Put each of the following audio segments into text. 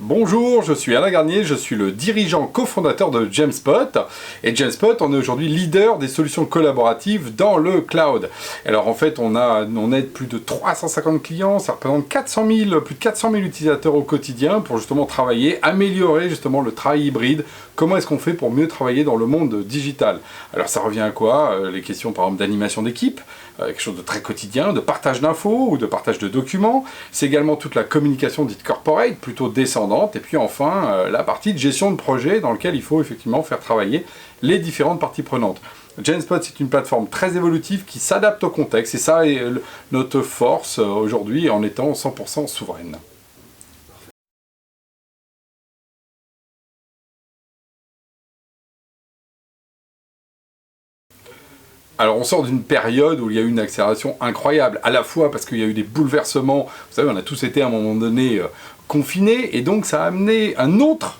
Bonjour, je suis Alain Garnier, je suis le dirigeant cofondateur de Jamespot. Et Jamespot, on est aujourd'hui leader des solutions collaboratives dans le cloud. Alors en fait, on aide plus de 350 clients, ça représente plus de 400 000 utilisateurs au quotidien pour justement travailler, améliorer justement le travail hybride. Comment est-ce qu'on fait pour mieux travailler dans le monde digital? Alors ça revient à quoi? Les questions par exemple d'animation d'équipe, quelque chose de très quotidien, de partage d'infos ou de partage de documents. C'est également toute la communication dite corporate, plutôt descendante. Et puis enfin, la partie de gestion de projet dans laquelle il faut effectivement faire travailler les différentes parties prenantes. Jamespot, c'est une plateforme très évolutive qui s'adapte au contexte. Et ça est notre force aujourd'hui en étant 100% souveraine. Alors on sort d'une période où il y a eu une accélération incroyable, à la fois parce qu'il y a eu des bouleversements, vous savez on a tous été à un moment donné confinés, et donc ça a amené une autre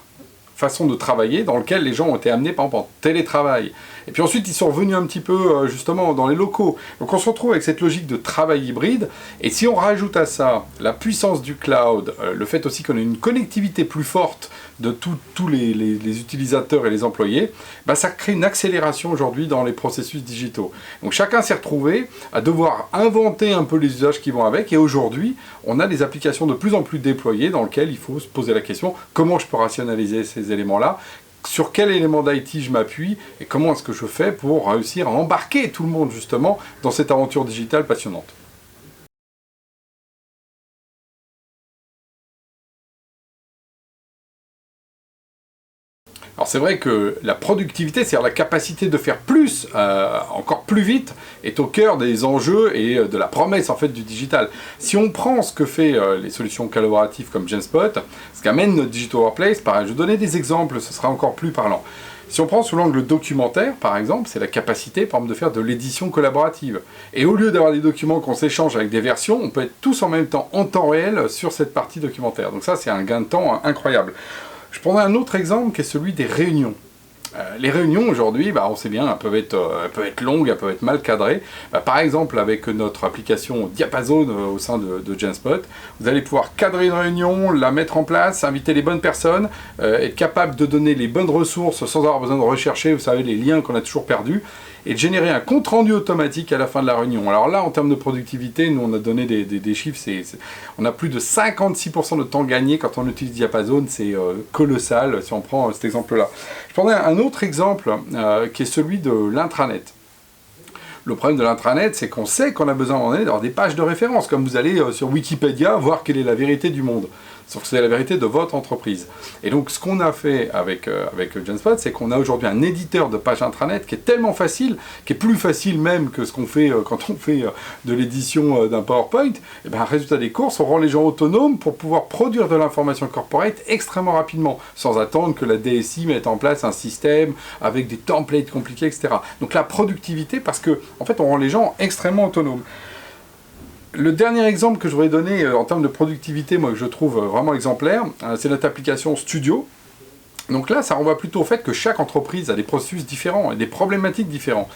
façon de travailler dans lequel les gens ont été amenés par exemple en télétravail. Et puis ensuite ils sont revenus un petit peu justement dans les locaux. Donc on se retrouve avec cette logique de travail hybride, et si on rajoute à ça la puissance du cloud, le fait aussi qu'on ait une connectivité plus forte de tous les utilisateurs et les employés, bah ça crée une accélération aujourd'hui dans les processus digitaux. Donc chacun s'est retrouvé à devoir inventer un peu les usages qui vont avec, et aujourd'hui on a des applications de plus en plus déployées dans lesquelles il faut se poser la question comment je peux rationaliser ces éléments-là, sur quel élément d'IT je m'appuie, et comment est-ce que je fais pour réussir à embarquer tout le monde justement dans cette aventure digitale passionnante. Alors c'est vrai que la productivité, c'est-à-dire la capacité de faire plus, encore plus vite, est au cœur des enjeux et de la promesse en fait du digital. Si on prend ce que fait les solutions collaboratives comme Jamespot, ce qu'amène notre Digital Workplace, pareil, je vais donner des exemples, ce sera encore plus parlant. Si on prend sous l'angle documentaire, par exemple, c'est la capacité, par exemple, de faire de l'édition collaborative. Et au lieu d'avoir des documents qu'on s'échange avec des versions, on peut être tous en même temps, en temps réel, sur cette partie documentaire. Donc ça, c'est un gain de temps incroyable. Je prendrai un autre exemple qui est celui des réunions. Les réunions aujourd'hui, on sait bien, elles peuvent être longues, elles peuvent être mal cadrées. Par exemple, avec notre application Diapason au sein de Jamespot, vous allez pouvoir cadrer une réunion, la mettre en place, inviter les bonnes personnes, être capable de donner les bonnes ressources sans avoir besoin de rechercher, vous savez, les liens qu'on a toujours perdus, et de générer un compte-rendu automatique à la fin de la réunion. Alors là, en termes de productivité, nous on a donné des chiffres, on a plus de 56% de temps gagné quand on utilise Diapason, c'est colossal si on prend cet exemple-là. Je prendrai un autre exemple qui est celui de l'intranet. Le problème de l'intranet, c'est qu'on sait qu'on a besoin à un moment donné d'avoir des pages de référence, comme vous allez sur Wikipédia voir quelle est la vérité du monde. Sauf que c'est la vérité de votre entreprise. Et donc ce qu'on a fait avec Jamespot, c'est qu'on a aujourd'hui un éditeur de pages intranet qui est tellement facile, qui est plus facile même que ce qu'on fait quand on fait de l'édition d'un PowerPoint. Et bien, résultat des courses, on rend les gens autonomes pour pouvoir produire de l'information corporate extrêmement rapidement, sans attendre que la DSI mette en place un système avec des templates compliqués, etc. Donc la productivité, parce que en fait, on rend les gens extrêmement autonomes. Le dernier exemple que je voudrais donner en termes de productivité, moi que je trouve vraiment exemplaire, c'est notre application Studio. Donc là, ça renvoie plutôt au fait que chaque entreprise a des processus différents et des problématiques différentes.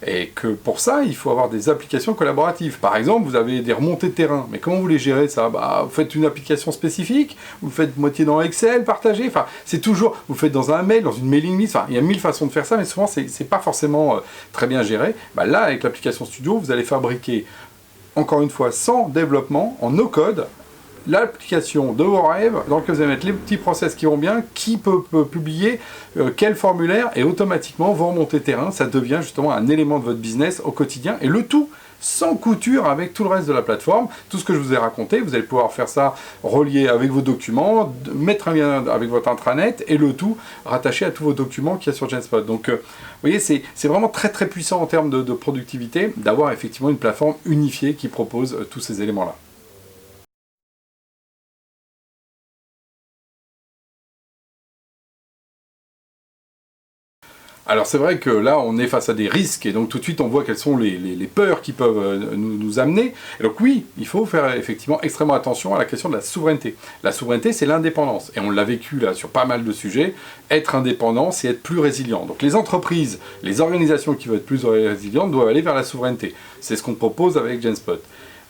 Et que pour ça, il faut avoir des applications collaboratives. Par exemple, vous avez des remontées de terrain. Mais comment vous les gérez ça? Vous faites une application spécifique, vous faites moitié dans Excel, partagé. Enfin, c'est toujours, vous faites dans un mail, dans une mailing list. Enfin, il y a 1000 façons de faire ça, mais souvent, c'est pas forcément très bien géré. Là, avec l'application Studio, vous allez fabriquer, encore une fois, sans développement, en no-code, l'application de vos rêves, dans laquelle vous allez mettre les petits process qui vont bien, qui peut publier quel formulaire, et automatiquement, vos remontées terrain, ça devient justement un élément de votre business au quotidien, et le tout sans couture avec tout le reste de la plateforme. Tout ce que je vous ai raconté, vous allez pouvoir faire ça relié avec vos documents, mettre un lien avec votre intranet, et le tout rattaché à tous vos documents qu'il y a sur Jamespot. Donc, vous voyez, c'est vraiment très très puissant en termes de productivité, d'avoir effectivement une plateforme unifiée qui propose tous ces éléments-là. Alors c'est vrai que là on est face à des risques, et donc tout de suite on voit quelles sont les peurs qui peuvent nous amener. Et donc oui, il faut faire effectivement extrêmement attention à la question de la souveraineté. La souveraineté, c'est l'indépendance, et on l'a vécu là sur pas mal de sujets. Être indépendant, c'est être plus résilient. Donc les entreprises, les organisations qui veulent être plus résilientes doivent aller vers la souveraineté. C'est ce qu'on propose avec Jamespot.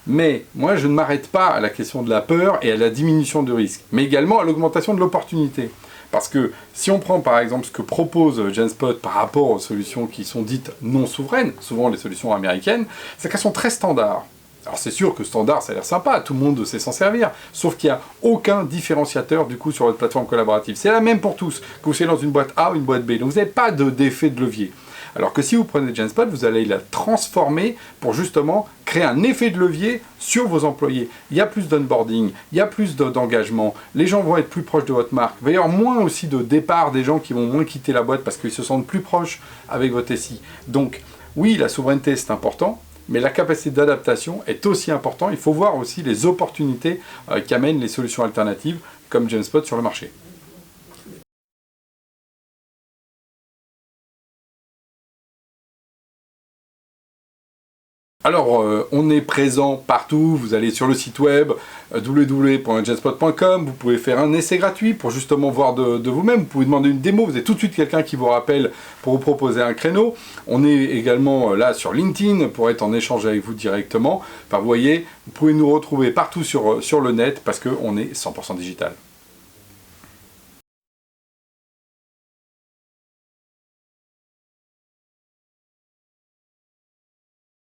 Mais moi, je ne m'arrête pas à la question de la peur et à la diminution de risque, mais également à l'augmentation de l'opportunité. Parce que si on prend par exemple ce que propose Genspot par rapport aux solutions qui sont dites non souveraines, souvent les solutions américaines, c'est qu'elles sont très standards. Alors c'est sûr que standard, ça a l'air sympa, tout le monde sait s'en servir, sauf qu'il n'y a aucun différenciateur du coup sur votre plateforme collaborative. C'est la même pour tous, que vous soyez dans une boîte A ou une boîte B, donc vous n'avez pas d'effet de levier. Alors que si vous prenez Genspot, vous allez la transformer pour justement créer un effet de levier sur vos employés. Il y a plus d'onboarding, il y a plus d'engagement, les gens vont être plus proches de votre marque. Il va y avoir moins aussi de départ des gens qui vont moins quitter la boîte parce qu'ils se sentent plus proches avec votre SI. Donc oui, la souveraineté c'est important, mais la capacité d'adaptation est aussi importante. Il faut voir aussi les opportunités qu'amènent les solutions alternatives comme Genspot sur le marché. Alors, on est présent partout, vous allez sur le site web www.genspot.com, vous pouvez faire un essai gratuit pour justement voir de vous-même, vous pouvez demander une démo, vous avez tout de suite quelqu'un qui vous rappelle pour vous proposer un créneau. On est également là sur LinkedIn pour être en échange avec vous directement. Enfin, vous voyez, vous pouvez nous retrouver partout sur le net parce qu'on est 100% digital.